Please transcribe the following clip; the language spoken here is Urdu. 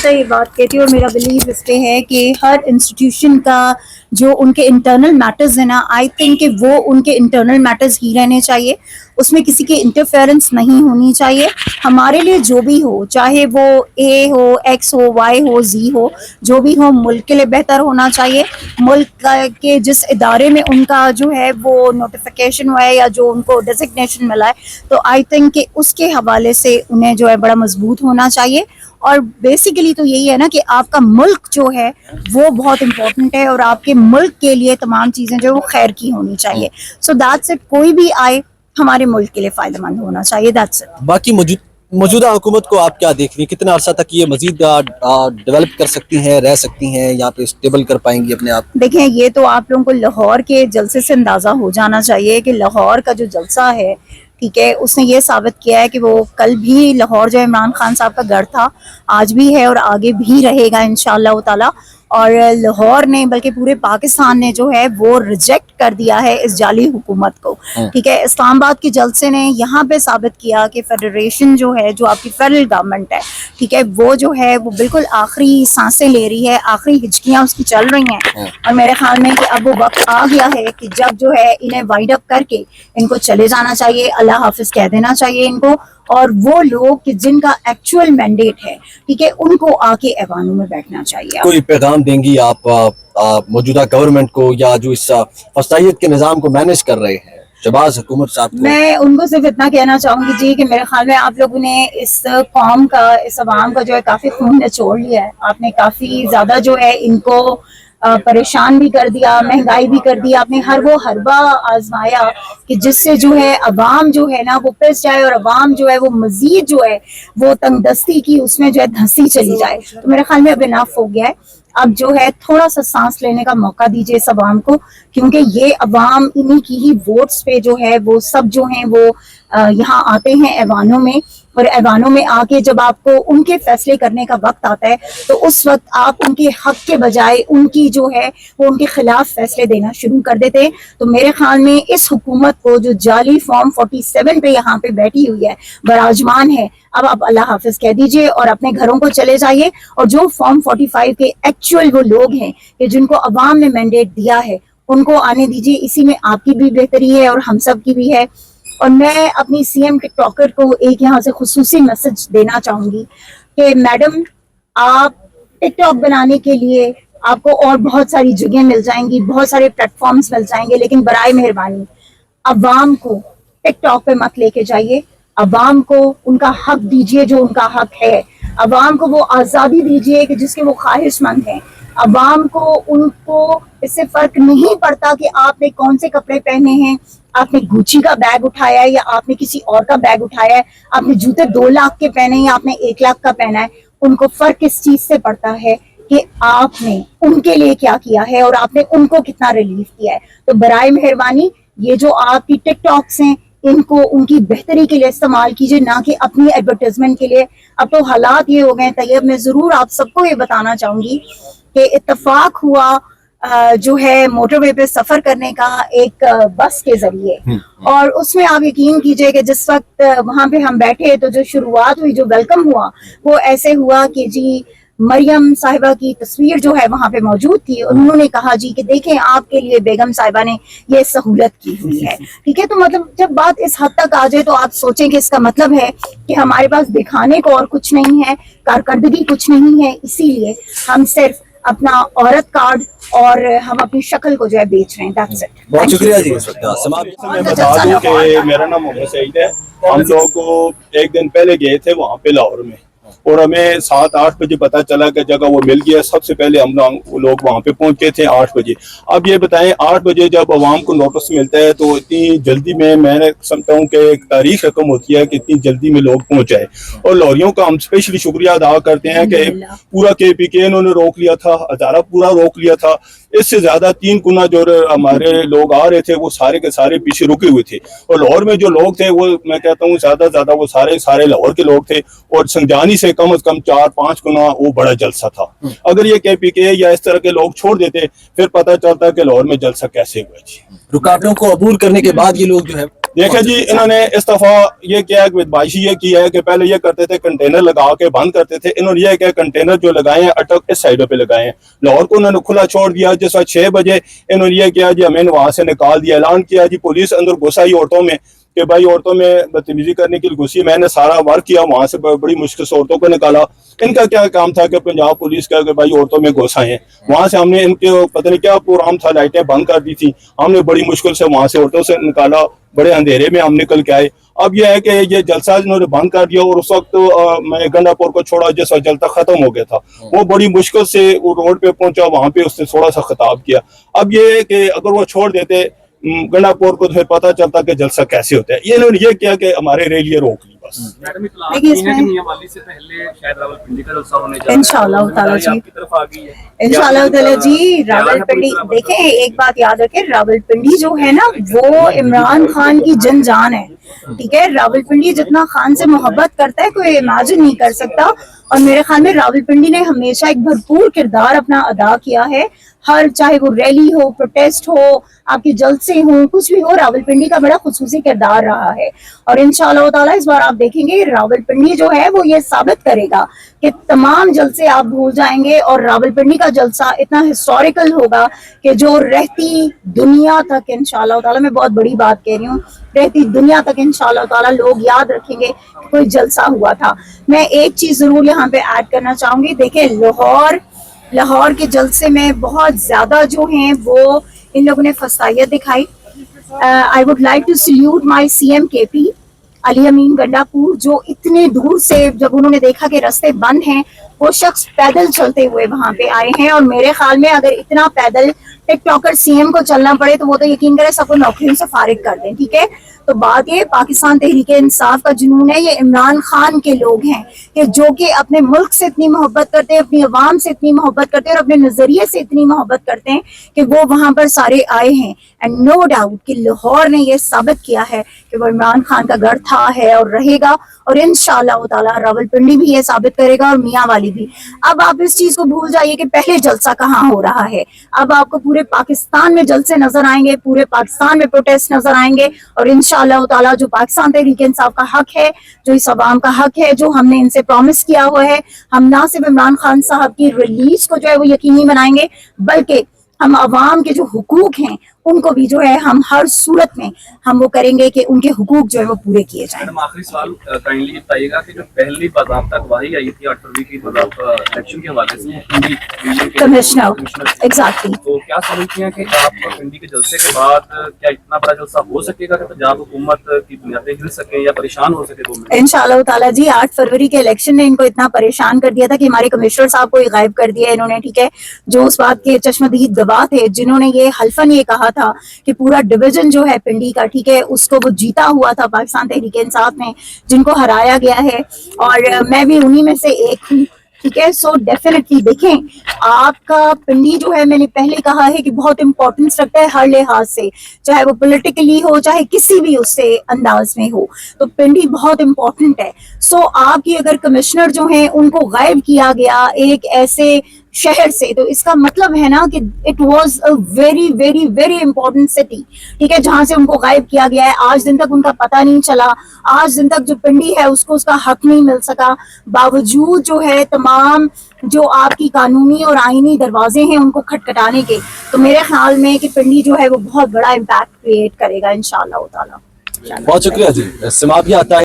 صحیح بات کہتی ہوں، اور میرا بلیو اس پہ ہے کہ ہر انسٹیٹیوشن کا جو ان کے انٹرنل میٹرز ہیں نا، آئی تھنک کہ وہ ان کے انٹرنل میٹرز ہی رہنے چاہیے، اس میں کسی کی انٹرفیئرنس نہیں ہونی چاہیے. ہمارے لیے جو بھی ہو، چاہے وہ اے ہو، ایکس ہو، وائی ہو، زی ہو، جو بھی ہو ملک کے لیے بہتر ہونا چاہیے. ملک کے جس ادارے میں ان کا جو ہے وہ نوٹیفیکیشن ہوا ہے یا جو ان کو ڈیزگنیشن ملا ہے، تو آئی تھنک کہ اس کے حوالے سے انہیں جو ہے بڑا مضبوط ہونا چاہیے. اور بیسیکلی تو یہی ہے نا کہ آپ کا ملک جو ہے وہ بہت امپورٹنٹ ہے، اور آپ کے ملک کے لیے تمام چیزیں جو وہ خیر کی ہونی چاہیے. So that's it. کوئی بھی آئے ہمارے ملک کے لیے فائدہ مند ہونا چاہیے. That's it. باقی موجودہ حکومت کو آپ کیا دیکھ رہی ہیں؟ کتنا عرصہ تک یہ مزید ڈیولپ کر سکتی ہیں، رہ سکتی ہیں یہاں پہ، اسٹیبل کر پائیں گی اپنے آپ؟ دیکھیں، یہ تو آپ لوگوں کو لاہور کے جلسے سے اندازہ ہو جانا چاہیے کہ لاہور کا جو جلسہ ہے، ٹھیک ہے، اس نے یہ ثابت کیا ہے کہ وہ کل بھی لاہور جو عمران خان صاحب کا گھر تھا، آج بھی ہے اور آگے بھی رہے گا انشاءاللہ تعالی. اور لاہور نے بلکہ پورے پاکستان نے جو ہے وہ ریجیکٹ کر دیا ہے اس جعلی حکومت کو. ٹھیک ہے، اسلام آباد کے جلسے نے یہاں پہ ثابت کیا کہ فیڈریشن جو ہے، جو آپ کی فیڈرل گورنمنٹ ہے، ٹھیک ہے، وہ جو ہے وہ بالکل آخری سانسیں لے رہی ہے، آخری ہچکیاں اس کی چل رہی ہیں. اور میرے خیال میں کہ اب وہ وقت آ گیا ہے کہ جب جو ہے انہیں وائنڈ اپ کر کے ان کو چلے جانا چاہیے، اللہ حافظ کہہ دینا چاہیے ان کو. اور وہ لوگ کہ جن کا ایکچوئل مینڈیٹ ہے، ٹھیک ہے، ان کو آ کے ایوانوں میں بیٹھنا چاہیے. کوئی پیغام دیں گی آپ موجودہ گورنمنٹ کو یا جو اس فسطائیت کے نظام کو مینج کر رہے ہیں، شہباز حکومت صاحب کو؟ میں ان کو صرف اتنا کہنا چاہوں گی جی کہ میرے خیال میں آپ لوگوں نے اس قوم کا، اس عوام کا جو ہے کافی خون نچوڑ لیا ہے. آپ نے کافی زیادہ جو ہے ان کو پریشان بھی کر دیا، مہنگائی بھی کر دی. آپ نے ہر وہ حربہ آزمایا کہ جس سے جو ہے عوام جو ہے نا وہ پس جائے، اور عوام جو ہے وہ مزید جو ہے وہ تنگ دستی کی اس میں جو ہے دھنسی چلی جائے. تو میرے خیال میں اب انف ہو گیا ہے. اب جو ہے تھوڑا سا سانس لینے کا موقع دیجیے اس عوام کو، کیونکہ یہ عوام انہی کی ہی ووٹس پہ جو ہے وہ سب جو ہیں وہ یہاں آتے ہیں ایوانوں میں. اور ایوانوں میں آ کے جب آپ کو ان کے فیصلے کرنے کا وقت آتا ہے تو اس وقت آپ ان کے حق کے بجائے ان کی جو ہے وہ ان کے خلاف فیصلے دینا شروع کر دیتے ہیں. تو میرے خیال میں اس حکومت کو جو جعلی فارم 47 پہ یہاں پہ بیٹھی ہوئی ہے، براجمان ہے، اب آپ اللہ حافظ کہہ دیجئے اور اپنے گھروں کو چلے جائیے. اور جو فارم 45 کے ایکچوئل وہ لوگ ہیں کہ جن کو عوام نے مینڈیٹ دیا ہے، ان کو آنے دیجئے. اسی میں آپ کی بھی بہتری ہے اور ہم سب کی بھی ہے. اور میں اپنی سی ایم ٹک ٹاکر کو ایک یہاں سے خصوصی میسج دینا چاہوں گی کہ میڈم، آپ ٹک ٹاک بنانے کے لیے آپ کو اور بہت ساری جگہیں مل جائیں گی، بہت سارے پلیٹ فارمز مل جائیں گے، لیکن برائے مہربانی عوام کو ٹک ٹاک پہ مت لے کے جائیے. عوام کو ان کا حق دیجئے جو ان کا حق ہے. عوام کو وہ آزادی دیجئے کہ جس کے وہ خواہش مند ہیں. عوام کو ان کو اس سے فرق نہیں پڑتا کہ آپ نے کون سے کپڑے پہنے ہیں، آپ نے گوچی کا بیگ اٹھایا ہے یا آپ نے کسی اور کا بیگ اٹھایا ہے، آپ نے جوتے 2 لاکھ کے پہنے ہیں یا آپ نے 1 لاکھ کا پہنا ہے. ان کو فرق اس چیز سے پڑتا ہے کہ آپ نے ان کے لیے کیا کیا ہے اور آپ نے ان کو کتنا ریلیف کیا ہے. تو برائے مہربانی یہ جو آپ کی ٹک ٹاکس ہیں، ان کو ان کی بہتری کے لیے استعمال کیجئے، نہ کہ اپنی ایڈورٹائزمنٹ کے لیے. اب تو حالات یہ ہو گئے. طیب، میں ضرور آپ سب کو یہ بتانا چاہوں گی کہ اتفاق ہوا جو ہے موٹر وے پہ سفر کرنے کا ایک بس کے ذریعے، اور اس میں آپ یقین کیجئے کہ جس وقت وہاں پہ ہم بیٹھے تو جو شروعات ہوئی، جو ویلکم ہوا، وہ ایسے ہوا کہ جی مریم صاحبہ کی تصویر جو ہے وہاں پہ موجود تھی، اور انہوں نے کہا جی کہ دیکھیں آپ کے لیے بیگم صاحبہ نے یہ سہولت کی ہوئی ہے. ٹھیک ہے، تو مطلب جب بات اس حد تک آ جائے تو آپ سوچیں کہ اس کا مطلب ہے کہ ہمارے پاس دکھانے کو اور کچھ نہیں ہے، کارکردگی کچھ نہیں ہے، اسی لیے ہم صرف اپنا عورت کارڈ اور ہم اپنی شکل کو جو ہے بیچ رہے ہیں. That's it. بہت شکریہ جی. میں بتا دوں کہ میرا نام محمد سعید ہے. ہم لوگ ایک دن پہلے گئے تھے وہاں پہ لاہور میں، اور ہمیں 7-8 بجے پتا چلا کہ جگہ وہ مل گیا. سب سے پہلے ہم لوگ وہاں پہ پہنچے تھے 8 بجے. اب یہ بتائیں 8 بجے جب عوام کو نوٹس ملتا ہے تو اتنی جلدی میں نے سمجھتا ہوں کہ ایک تاریخ رقم ہوتی ہے کہ اتنی جلدی میں لوگ پہنچ جائے. اور لاہوریوں کا ہم اسپیشلی شکریہ ادا کرتے ہیں کہ پورا KPK انہوں نے روک لیا تھا، ہزارہ پورا روک لیا تھا. اس سے زیادہ 3 گنا جو ہمارے لوگ آ رہے تھے وہ سارے کے سارے پیچھے رکے ہوئے تھے. اور لاہور میں جو لوگ تھے وہ میں کہتا ہوں زیادہ سے زیادہ وہ سارے لاہور کے لوگ تھے، اور سنجانی سے کم از کم 4-5 گنا وہ بڑا جلسہ تھا. اگر یہ KPK یا اس طرح کے لوگ چھوڑ دیتے پھر پتہ چلتا کہ لاہور میں جلسہ کیسے ہوا. رکاوٹوں کو عبور کرنے کے بعد یہ لوگ جو ہے دیکھیں جی انہوں نے اس دفعہ یہ کیا ہے بدمعاشی یہ کی ہے کہ پہلے یہ کرتے تھے کنٹینر لگا کے بند کرتے تھے، انہوں نے یہ کیا کنٹینر جو لگائے ہیں اٹک اس سائڈوں پہ لگائے ہیں، لاہور کو انہوں نے کھلا چھوڑ دیا۔ جس وقت 6 بجے انہوں نے یہ کیا جی ہمیں وہاں سے نکال دیا، اعلان کیا جی پولیس اندر گھس آئی عورتوں میں کہ بھائی عورتوں میں بدتمیزی کرنے کے لیے گھسی، میں نے سارا ورک کیا وہاں سے بڑی مشکل سے عورتوں کو نکالا۔ ان کا کیا کام تھا کہ پنجاب پولیس کا کہ بھائی عورتوں میں گھس آئے ہیں، وہاں سے ہم نے ان کے پتہ نہیں کیا پروگرام تھا، لائٹیں بند کر دی تھی، ہم نے بڑی مشکل سے وہاں سے عورتوں سے نکالا، بڑے اندھیرے میں ہم نکل کے آئے۔ اب یہ ہے کہ یہ جلسہ انہوں نے بند کر دیا، اور اس وقت میں گنڈا پور کو چھوڑا جس وقت جلسہ ختم ہو گیا تھا، وہ بڑی مشکل سے وہ روڈ پہ پہنچا، وہاں پہ اس نے تھوڑا سا خطاب کیا۔ اب یہ ہے کہ اگر وہ چھوڑ دیتے گنڈا پور کو تو پھر پتہ چلتا کہ جلسہ کیسے ہوتا ہے۔ یہ انہوں نے یہ کیا کہ ہمارے ریلیے روک لی بس۔ انشاءاللہ تعالیٰ جی، انشاءاللہ تعالیٰ جی راول پنڈی دیکھیں ایک بات یاد رکھیں، راول پنڈی جو ہے نا وہ عمران خان کی جن جان ہے، ٹھیک ہے۔ راول پنڈی جتنا خان سے محبت کرتا ہے کوئی امیجن نہیں کر سکتا، اور میرے خیال میں راول پنڈی نے ہمیشہ ایک بھرپور کردار اپنا ادا کیا ہے، ہر چاہے وہ ریلی ہو، پروٹیسٹ ہو، آپ کے جلسے ہوں، کچھ بھی ہو، راول پنڈی کا بڑا خصوصی کردار رہا ہے۔ اور انشاءاللہ تعالیٰ اس بار آپ دیکھیں گے راول پنڈی جو ہے وہ یہ ثابت کرے گا کہ تمام جلسے آپ بھول جائیں گے، اور راول پنڈی کا جلسہ اتنا ہسٹوریکل ہوگا کہ جو رہتی دنیا تک انشاءاللہ تعالیٰ، میں بہت بڑی بات کہہ رہی ہوں، رہتی دنیا تک انشاءاللہ تعالیٰ لوگ یاد رکھیں گے کہ کوئی جلسہ ہوا تھا۔ میں ایک چیز ضرور یہاں پہ ایڈ کرنا چاہوں گی، دیکھیں لاہور کے جلسے میں بہت زیادہ جو ہیں وہ ان لوگوں نے فسادیت دکھائی۔ I would like to salute my CM KP علی امین گنڈا پور، جو اتنے دور سے جب انہوں نے دیکھا کہ راستے بند ہیں وہ شخص پیدل چلتے ہوئے وہاں پہ آئے ہیں، اور میرے خیال میں اگر اتنا پیدل ٹک ٹاکر CM کو چلنا پڑے تو وہ تو یقین کرے سب کو نوکریوں سے فارغ کر دیں، ٹھیک ہے۔ تو بات یہ پاکستان تحریک انصاف کا جنون ہے، یہ عمران خان کے لوگ ہیں کہ جو کہ اپنے ملک سے اتنی محبت کرتے ہیں، اپنی عوام سے اتنی محبت کرتے ہیں، اور اپنے نظریے سے اتنی محبت کرتے ہیں کہ وہ وہاں پر سارے آئے ہیں۔ اینڈ نو ڈاؤٹ کہ لاہور نے یہ ثابت کیا ہے کہ وہ عمران خان کا گھر تھا، ہے اور رہے گا، اور انشاءاللہ تعالیٰ راول پنڈی بھی یہ ثابت کرے گا، اور میاں والی بھی۔ اب آپ اس چیز کو بھول جائیے کہ پہلے جلسہ کہاں ہو رہا ہے، اب آپ کو پورے پاکستان میں جلسے نظر آئیں گے، پورے پاکستان میں پروٹیسٹ نظر آئیں گے، اور انشاءاللہ تعالیٰ جو پاکستان تحریک انصاف کا حق ہے، جو اس عوام کا حق ہے، جو ہم نے ان سے پرومس کیا ہوا ہے، ہم نہ صرف عمران خان صاحب کی ریلیز کو جو ہے وہ یقینی بنائیں گے، بلکہ ہم عوام کے جو حقوق ہیں ان کو بھی جو ہے ہم ہر صورت میں ہم وہ کریں گے کہ ان کے حقوق جو ہے وہ پورے کیے جائیں۔ آخری سوال کائنڈلی بتائیے گا کہ جو پہلی باضابطہ گواہی آئی تھی 8 فروری کی الیکشن کے حوالے سے کمشنر ایگزیکٹلی، تو کیا سمجھتی ہیں کہ آپ پنڈی کے جلسے کے بعد کیا اتنا بڑا جلسہ ہو سکے گا کہ پنجاب حکومت کی بنیادیں ہل سکیں یا پریشان ہو سکے گورنمنٹ؟ انشاءاللہ تعالیٰ جی 8 فروری کے الیکشن نے ان کو اتنا پریشان کر دیا تھا کہ ہمارے کمشنر صاحب کو ہی غائب کر دیا انہوں نے، ٹھیک ہے، جو اس بات کے چشمدید گواہ تھے، جنہوں نے یہ حلفاً یہ کہا تھا کہ پورا ڈویژن جو ہے پنڈی کا، ٹھیک ہے، اس کو وہ جیتا ہوا تھا پاکستان تحریک انصاف میں، جن کو ہرایا گیا ہے، اور میں بھی انہی میں سے ایک ہوں، ٹھیک ہے۔ سو ڈیفینیٹلی دیکھیں آپ کا پنڈی جو ہے، میں نے پہلے کہا ہے کہ بہت امپورٹنس رکھتا ہے ہر لحاظ سے، چاہے وہ پولیٹیکلی ہو، چاہے کسی بھی اس سے انداز میں ہو، تو پنڈی بہت امپورٹنٹ ہے۔ سو آپ کی اگر کمشنر جو ہیں ان کو غائب کیا گیا ایک ایسے شہر سے، تو اس کا مطلب ہے نا کہ it was a very very very important city, ٹھیک ہے، جہاں سے ان کو غائب کیا گیا ہے، آج دن تک ان کا پتہ نہیں چلا، آج دن تک جو پنڈی ہے اس کو اس کا حق نہیں مل سکا، باوجود جو ہے تمام جو آپ کی قانونی اور آئینی دروازے ہیں ان کو کھٹکھٹانے کے، تو میرے خیال میں کہ پنڈی جو ہے وہ بہت بڑا امپیکٹ کریٹ کرے گا انشاءاللہ تعالیٰ۔ بہت شکریہ جی، سما بھی آتا ہے۔